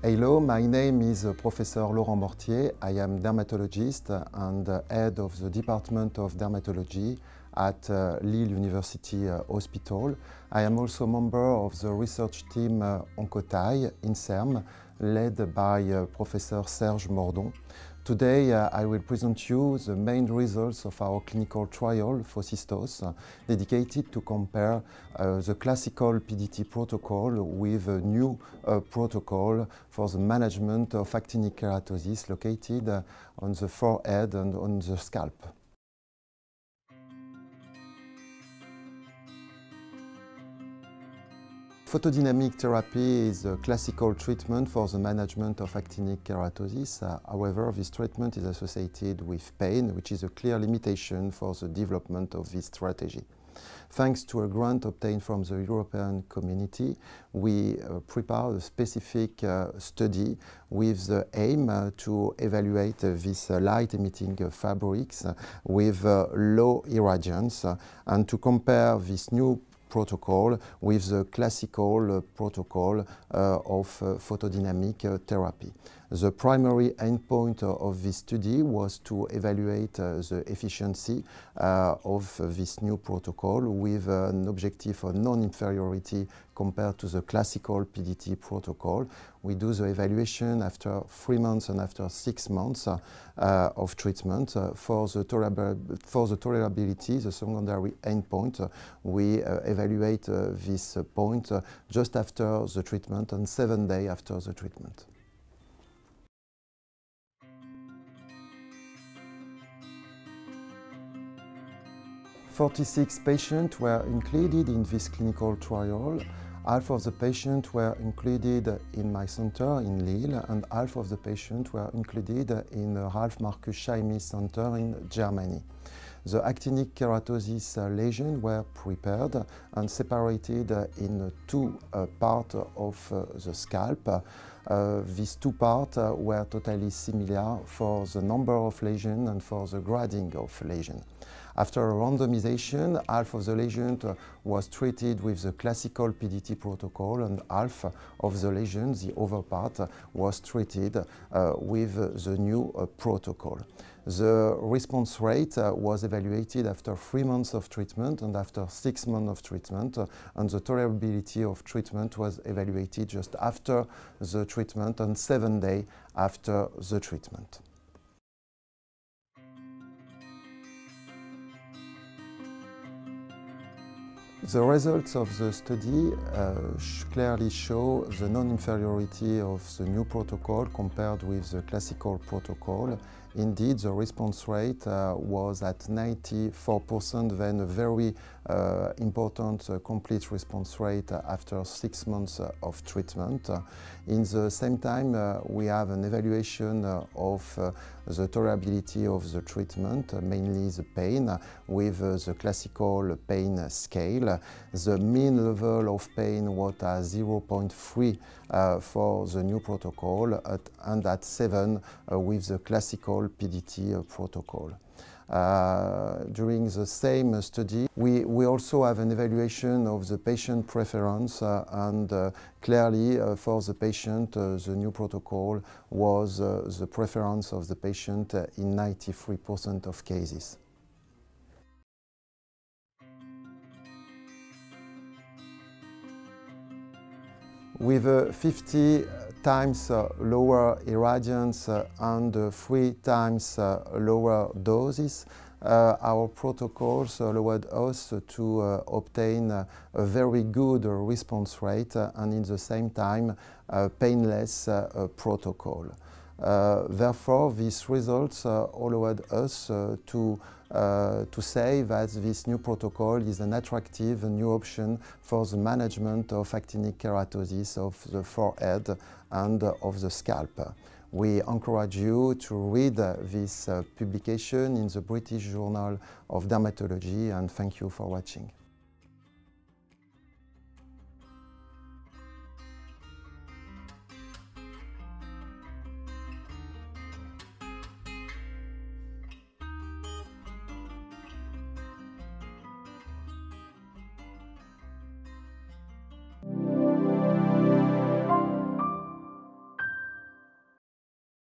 Hello, my name is Professor Laurent Mortier. I am dermatologist and head of the Department of Dermatology at Lille University Hospital. I am also a member of the research team Oncotaille, INSERM, led by Professor Serge Mordon. Today I will present you the main results of our clinical trial Phocystos, dedicated to compare the classical PDT protocol with a new protocol for the management of actinic keratosis located on the forehead and on the scalp. Photodynamic therapy is a classical treatment for the management of actinic keratosis. However, this treatment is associated with pain, which is a clear limitation for the development of this strategy. Thanks to a grant obtained from the European Community, we prepared a specific study with the aim to evaluate these light-emitting fabrics with low irradiance and to compare this new protocol with the classical protocol of photodynamic therapy. The primary endpoint of this study was to evaluate the efficiency of this new protocol with an objective of non-inferiority compared to the classical PDT protocol. We do the evaluation after 3 months and after 6 months of treatment. For the tolerability, the secondary endpoint, we evaluate this point just after the treatment and 7 days after the treatment. 46 patients were included in this clinical trial. Half of the patients were included in my center in Lille, and half of the patients were included in the Ralph Marcus Chaimi Center in Germany. The actinic keratosis lesions were prepared and separated in two parts of the scalp. These two parts were totally similar for the number of lesions and for the grading of lesions. After a randomization, half of the lesions was treated with the classical PDT protocol and half of the lesions, the other part, was treated with the new protocol. The response rate was evaluated after 3 months of treatment and after 6 months of treatment, and the tolerability of treatment was evaluated just after the treatment and 7 days after the treatment. The results of the study clearly show the non-inferiority of the new protocol compared with the classical protocol. Indeed, the response rate was at 94%, then a very important complete response rate after 6 months of treatment. In the same time, we have an evaluation of the tolerability of the treatment, mainly the pain, with the classical pain scale. The mean level of pain was at 0.3 for the new protocol and at 7 with the classical PDT protocol. During the same study, we also have an evaluation of the patient preference and clearly for the patient the new protocol was the preference of the patient in 93% of cases. With 50 times lower irradiance and 3 times lower doses, our protocols allowed us to obtain a very good response rate and in the same time painless protocol. Therefore, these results allowed us to say that this new protocol is an attractive new option for the management of actinic keratosis of the forehead and of the scalp. We encourage you to read this publication in the British Journal of Dermatology, and thank you for watching.